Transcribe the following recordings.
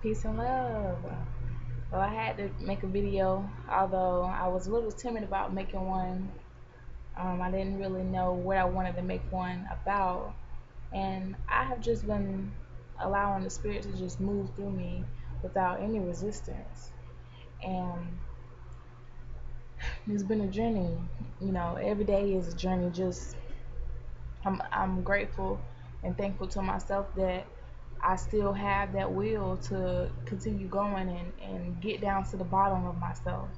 Peace and love. Well, I had to make a video, although I was a little timid about making one. I didn't really know what I wanted to make one about, and I have just been allowing the spirit to just move through me without any resistance. And it's been a journey. Every day is a journey. Just I'm grateful and thankful to myself that I still have that will to continue going and get down to the bottom of myself,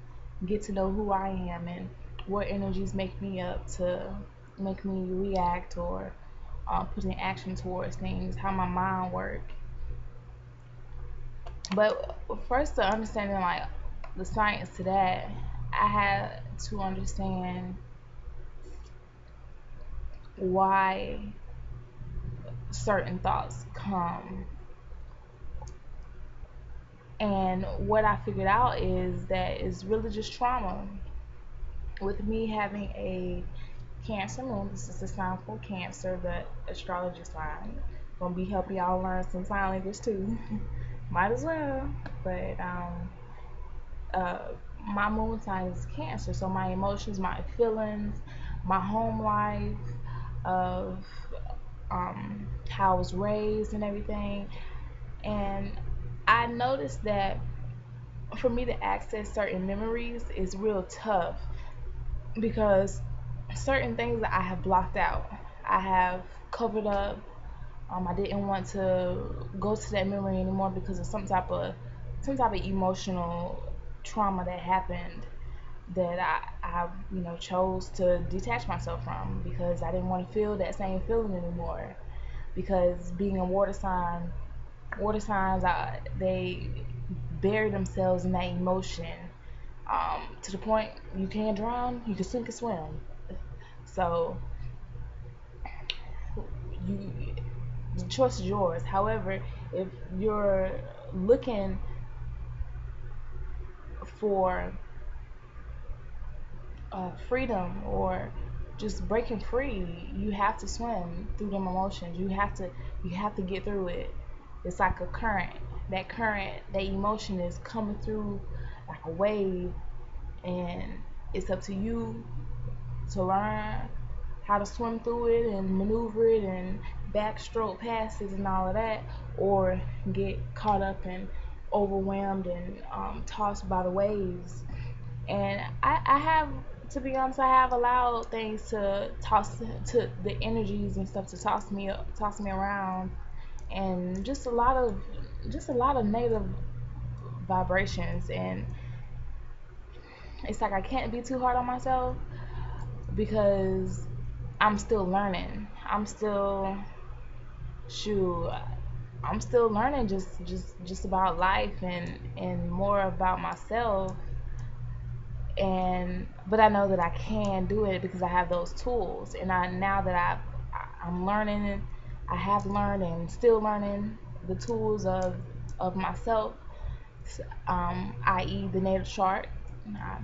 get to know who I am and what energies make me up to make me react or put in action towards things, how my mind works. But first, to understanding like the science to that, I had to understand why certain thoughts come. And what I figured out is that it's really just trauma. With me having a Cancer moon, this is the sign for Cancer, the astrology sign. Gonna be helping y'all learn some sign language too. Might as well. But uh, my moon sign is Cancer, so my emotions, my feelings, my home life, of how I was raised and everything. And I noticed that for me to access certain memories is real tough because certain things that I have blocked out, I have covered up. I didn't want to go to that memory anymore because of some type of emotional trauma that happened that I chose to detach myself from because I didn't want to feel that same feeling anymore. Because being a water signs, they bury themselves in that emotion to the point you can't drown, you can sink or swim. So you, the choice is yours. However, if you're looking for freedom or just breaking free, you have to swim through them emotions. You have to get through it. It's like a current. That current, that emotion is coming through like a wave, and it's up to you to learn how to swim through it and maneuver it and backstroke passes and all of that, or get caught up and overwhelmed and tossed by the waves. And I have, to be honest, I have allowed things to to the energies and stuff to toss me around, and just a lot of negative vibrations. And it's like I can't be too hard on myself because I'm still learning. Shoot, I'm still learning just about life and more about myself. And but I know that I can do it because I have those tools. And now that I'm learning, I have learned and still learning the tools of myself, i.e. the natal chart. I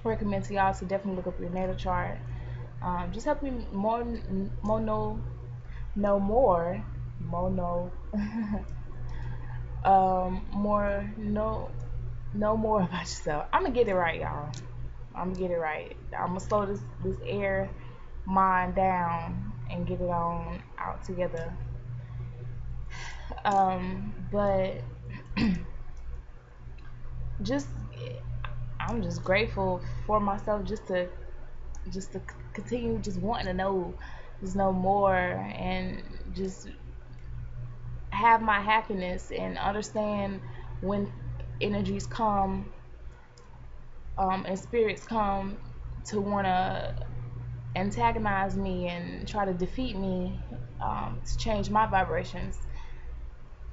recommend to y'all to definitely look up your natal chart. Just help me know know more about yourself. I'm gonna get it right, y'all. I'm gonna get it right. I'm gonna slow this air mind down and get it on out together. But just I'm just grateful for myself just to continue just wanting to know more and just have my happiness and understand when energies come and spirits come to want to antagonize me and try to defeat me, to change my vibrations.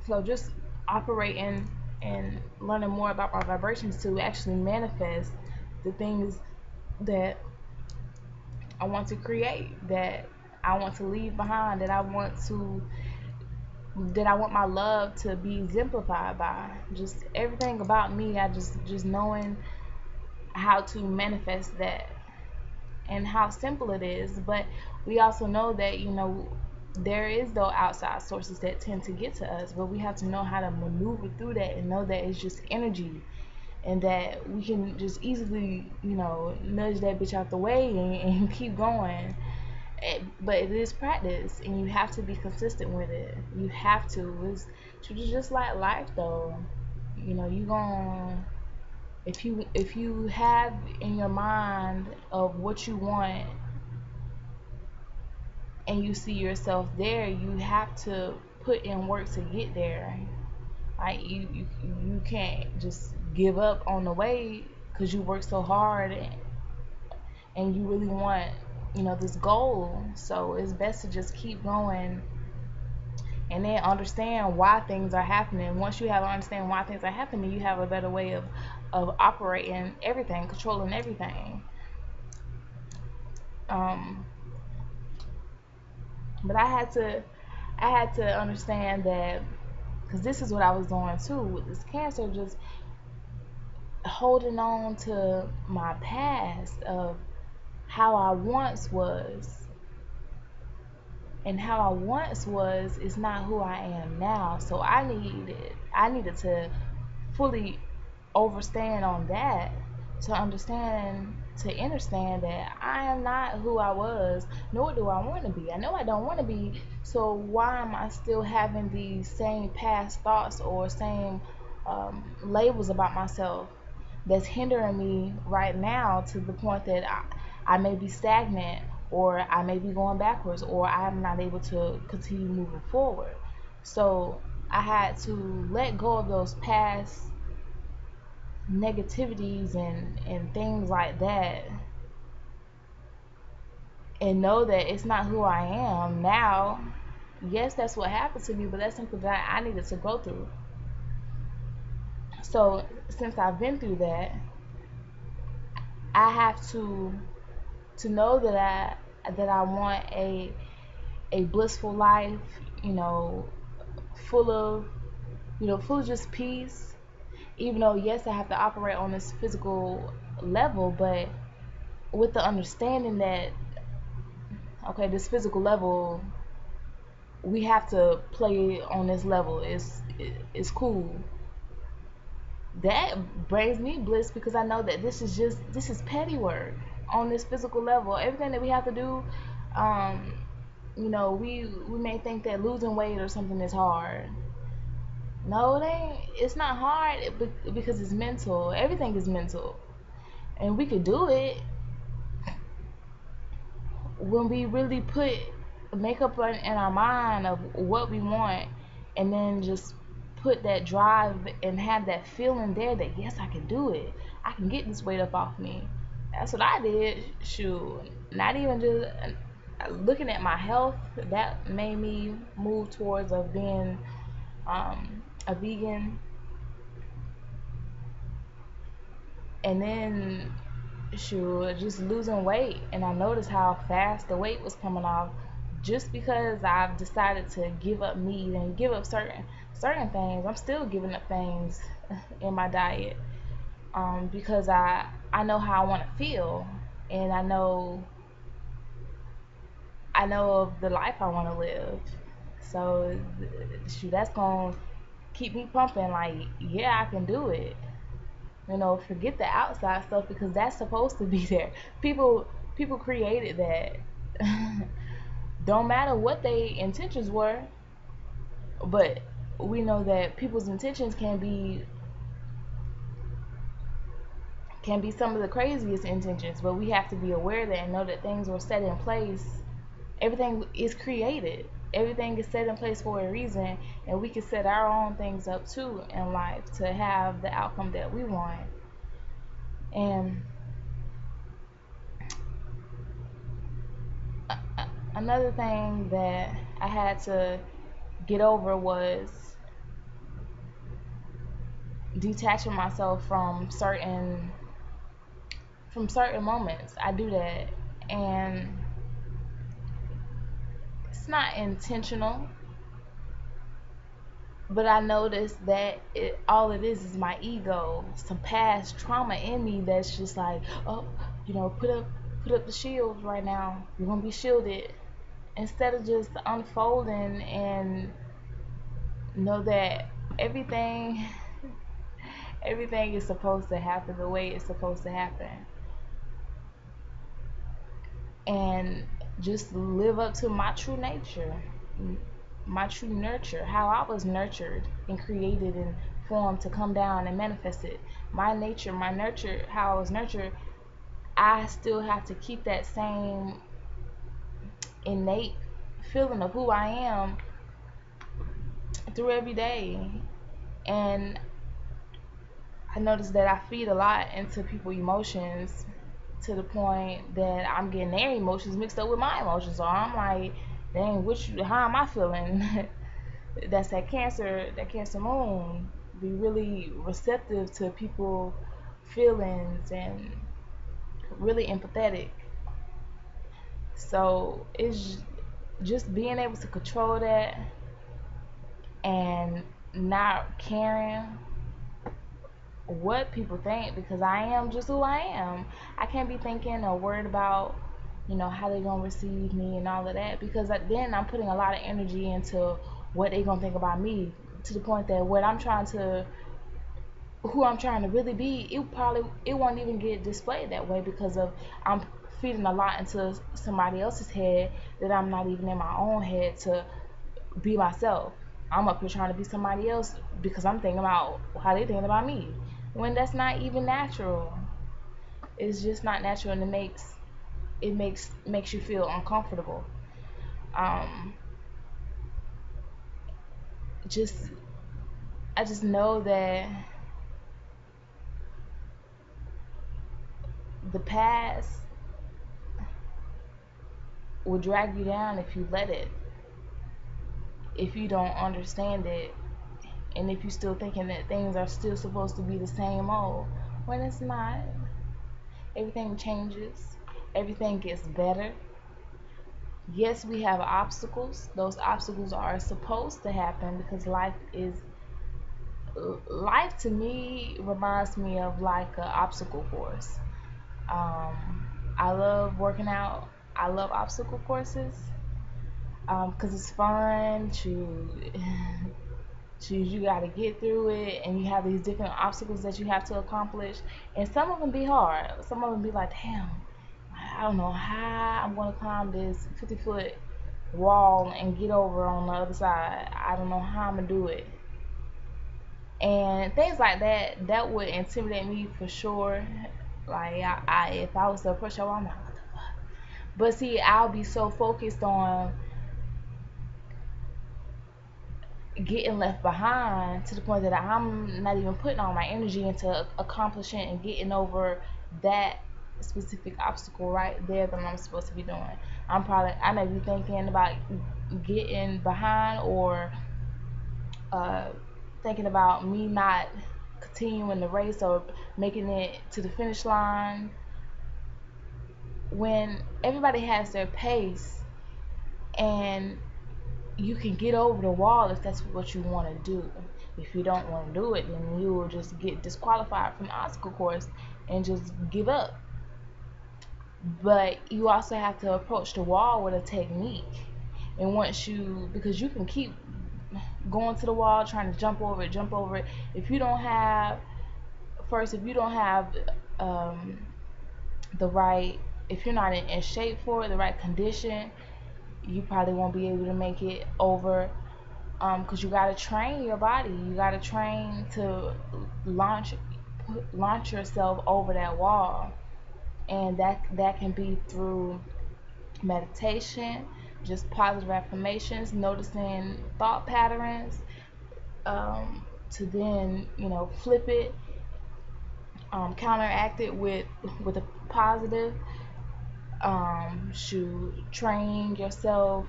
So just operating and learning more about my vibrations to actually manifest the things that I want to create, that I want to leave behind, that I want my love to be exemplified by. Just everything about me, I just knowing how to manifest that and how simple it is. But we also know that there is though outside sources that tend to get to us, but we have to know how to maneuver through that and know that it's just energy, and that we can just easily, nudge that bitch out the way and keep going. But it is practice, and you have to be consistent with it. You have to. It's just like life, though. You gon' if you have in your mind of what you want and you see yourself there, you have to put in work to get there. Like you can't just give up on the way because you work so hard, and you really want this goal. So it's best to just keep going and then understand why things are happening. Once you have understand why things are happening, you have a better way of operating everything, controlling everything. Um, but I had to understand that, because this is what I was doing too with this cancer, just holding on to my past of how I once was, and how I once was is not who I am now. So I needed to fully overstand on that, to understand that I am not who I was, nor do I want to be. I know I don't want to be, so why am I still having these same past thoughts or same labels about myself that's hindering me right now, to the point that I may be stagnant, or I may be going backwards, or I'm not able to continue moving forward. So I had to let go of those past negativities and things like that, and know that it's not who I am now. Yes, that's what happened to me, but that's something that I needed to go through. So since I've been through that, I have to know that I want a blissful life, you know, full of full of just peace. Even though, yes, I have to operate on this physical level, but with the understanding that, okay, this physical level, we have to play on this level. It's cool. That brings me bliss, because I know that this is petty work on this physical level. Everything that we have to do, um, we may think that losing weight or something is hard. No, it ain't. It's not hard, because it's mental. Everything is mental, and we could do it when we really make up in our mind of what we want, and then just put that drive and have that feeling there that, yes, I can do it. I can get this weight up off me. That's what I did. Shoot, not even just looking at my health, that made me move towards of being a vegan. And then, shoot, just losing weight, and I noticed how fast the weight was coming off, just because I've decided to give up meat and give up certain things. I'm still giving up things in my diet, because I know how I want to feel, and I know of the life I want to live. So shoot, that's gonna keep me pumping. Like, yeah, I can do it. Forget the outside stuff, because that's supposed to be there. People created that. Don't matter what their intentions were, but we know that people's intentions can be some of the craziest intentions, but we have to be aware of that and know that things were set in place. Everything is created. Everything is set in place for a reason, and we can set our own things up too in life to have the outcome that we want. And another thing that I had to get over was detaching myself from certain moments. I do that, and it's not intentional, but I noticed that all it is my ego, some past trauma in me that's just like, oh, put up the shield right now. You're gonna be shielded. instead of just unfolding and know that everything everything is supposed to happen the way it's supposed to happen, and just live up to my true nature, my true nurture, how I was nurtured and created and formed to come down and manifest it. My nature, my nurture, how I was nurtured, I still have to keep that same innate feeling of who I am through every day. And I noticed that I feed a lot into people's emotions to the point that I'm getting their emotions mixed up with my emotions. So I'm like, dang, how am I feeling? That's that Cancer moon. Be really receptive to people feelings and really empathetic. So it's just being able to control that and not caring what people think, because I am just who I am. I can't be thinking or worried about, how they gonna receive me and all of that, because then I'm putting a lot of energy into what they gonna think about me, to the point that who I'm trying to really be, it won't even get displayed that way, because of I'm feeding a lot into somebody else's head that I'm not even in my own head to be myself. I'm up here trying to be somebody else because I'm thinking about how they thinking about me, when that's not even natural. It's just not natural, and it makes you feel uncomfortable. Um, just I just know that the past will drag you down if you let it, if you don't understand it, and if you're still thinking that things are still supposed to be the same old, when it's not. Everything changes, everything gets better. Yes, we have obstacles. Those obstacles are supposed to happen, because life to me reminds me of like an obstacle course. I love working out. I love obstacle courses, because it's fun to you got to get through it, and you have these different obstacles that you have to accomplish, and some of them be hard. Some of them be like, damn, I don't know how I'm going to climb this 50-foot wall and get over on the other side. I don't know how I'm going to do it. And things like that, that would intimidate me for sure. Like, if I was to approach a wall, I'm like, what the fuck? But see, I'll be so focused on getting left behind, to the point that I'm not even putting all my energy into accomplishing and getting over that specific obstacle right there that I'm supposed to be doing. I may be thinking about getting behind, or uh, thinking about me not continuing the race or making it to the finish line, when everybody has their pace, and you can get over the wall if that's what you want to do. If you don't want to do it, then you will just get disqualified from the obstacle course and just give up. But you also have to approach the wall with a technique. And because you can keep going to the wall, trying to jump over it. If you don't have, um, the right, if you're not in shape for it, the right condition, you probably won't be able to make it over, because you got to train your body. You got to train to launch launch yourself over that wall, and that can be through meditation, just positive affirmations, noticing thought patterns, to then flip it, counteract it with a positive. Should train yourself,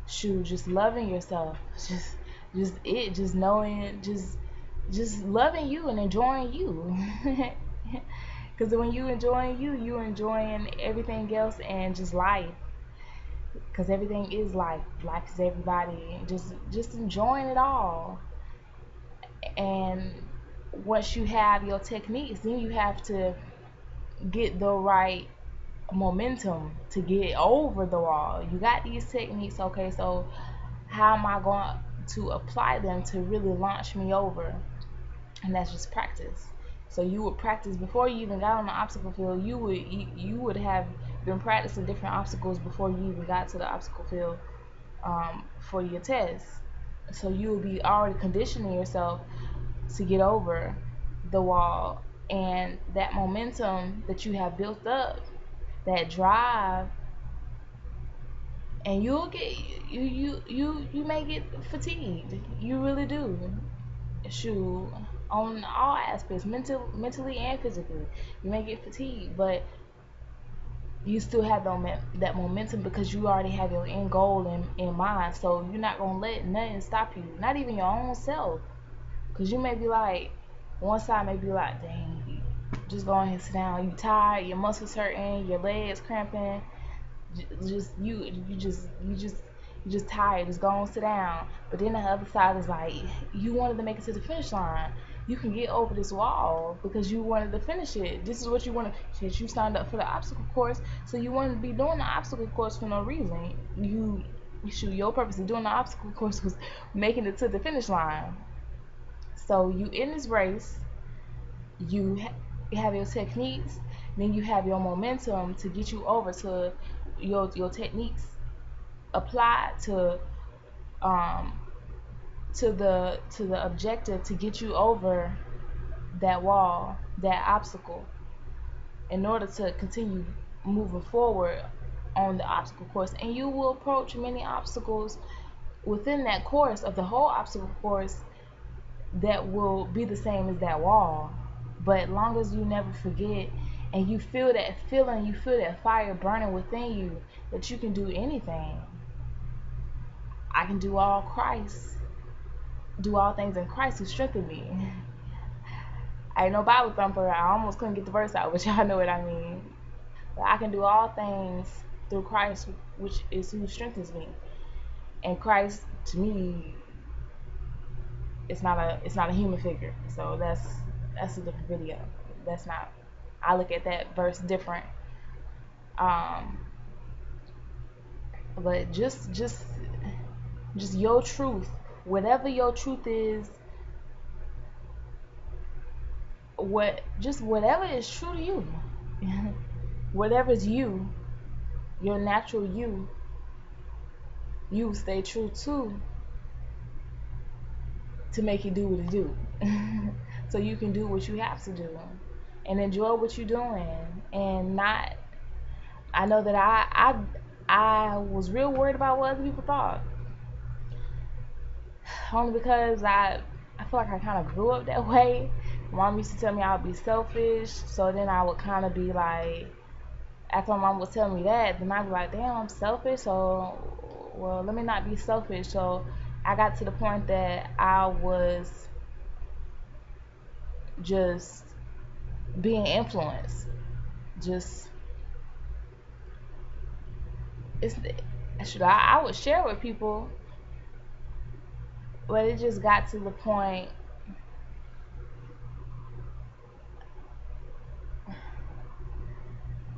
shoot, just loving yourself, just knowing, just loving you and enjoying you. Because when you enjoying you, you're enjoying everything else, and just life, because everything is life is everybody, just enjoying it all. And once you have your techniques, then you have to get the right momentum to get over the wall. You got these techniques, okay, so how am I going to apply them to really launch me over? And that's just practice. So you would practice before you even got on the obstacle field. You would have been practicing different obstacles before you even got to the obstacle field for your test. So you will be already conditioning yourself to get over the wall, and that momentum that you have built up, that drive, and you'll get you may get fatigued. You really do. Shoot, on all aspects, mentally and physically, you may get fatigued, but you still have that momentum because you already have your end goal in mind. So you're not gonna let nothing stop you, not even your own self. Because you may be like, one side may be like, dang, just go ahead and sit down. You tired, your muscles hurting, your legs cramping, just you just tired. Just go on, sit down. But then the other side is like, you wanted to make it to the finish line. You can get over this wall because you wanted to finish it. This is what you wanted. Shit, you signed up for the obstacle course, so you wanted to be doing the obstacle course for no reason. Your purpose of doing the obstacle course was making it to the finish line. So you in this race, you have your techniques, then you have your momentum to get you over to your techniques applied um to the objective to get you over that wall, that obstacle, in order to continue moving forward on the obstacle course. And you will approach many obstacles within that course of the whole obstacle course that will be the same as that wall. But long as you never forget and you feel that feeling, you feel that fire burning within you, that you can do anything. I can do all things in Christ who strengthened me. I ain't no Bible thumper. I almost couldn't get the verse out, but y'all know what I mean. But I can do all things through Christ, which is who strengthens me. And Christ, to me, it's not a human figure. So that's a different video. That's not. I look at that verse different. Um, but just your truth, whatever your truth is, whatever is true to you, whatever is you, your natural you stay true to make you do what it do. So you can do what you have to do and enjoy what you're doing, and not. I know that I was real worried about what other people thought, only because I feel like I kind of grew up that way. Mom used to tell me I would be selfish, so then I would kind of be like, after my mom was telling me that, then I'd be like, damn, I'm selfish, so, well, let me not be selfish. So I got to the point that I was just being influenced. Just, it's, I would share with people, but it just got to the point,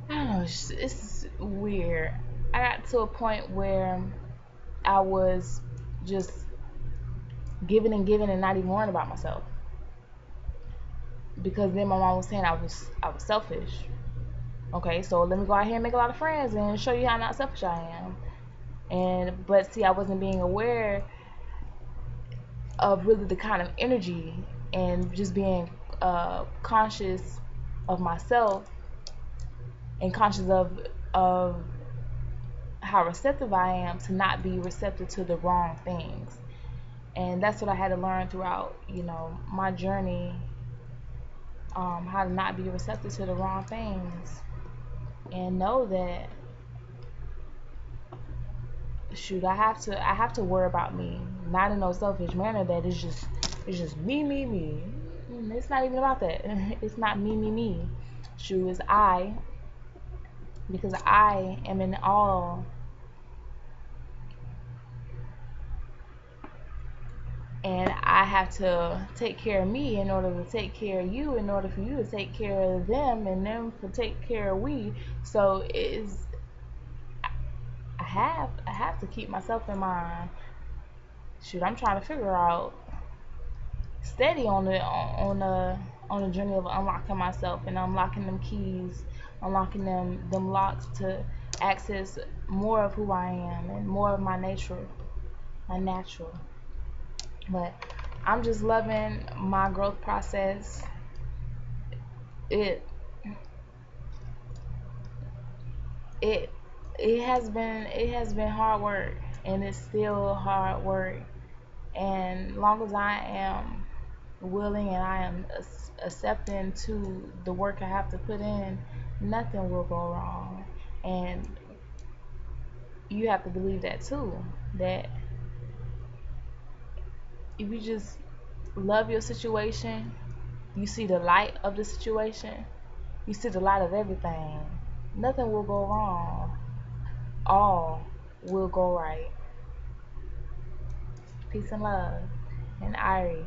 I don't know, it's weird. I got to a point where I was just giving and not even worrying about myself, because then my mom was saying I was selfish. Okay, so let me go out here and make a lot of friends and show you how not selfish I am. But see, I wasn't being aware of really the kind of energy, and just being conscious of myself, and conscious of how receptive I am to not be receptive to the wrong things. And that's what I had to learn throughout, my journey, how to not be receptive to the wrong things, and know that, shoot, I have to worry about me, not in no selfish manner that it's just me. It's not even about that. It's not me. Shoot, it's I, because I am in all and I have to take care of me in order to take care of you, in order for you to take care of them, and them to take care of we. So it's I have to keep myself in mind. Shoot, I'm trying to figure out steady on the journey of unlocking myself and unlocking them keys, unlocking them locks to access more of who I am and more of my nature, my natural. But I'm just loving my growth process. It it it has been hard work, and it's still hard work. And long as I am willing and I am accepting to the work I have to put in, nothing will go wrong. And you have to believe that too. That if you just love your situation, you see the light of the situation, you see the light of everything. Nothing will go wrong. All will go right. Peace and love. And Irie.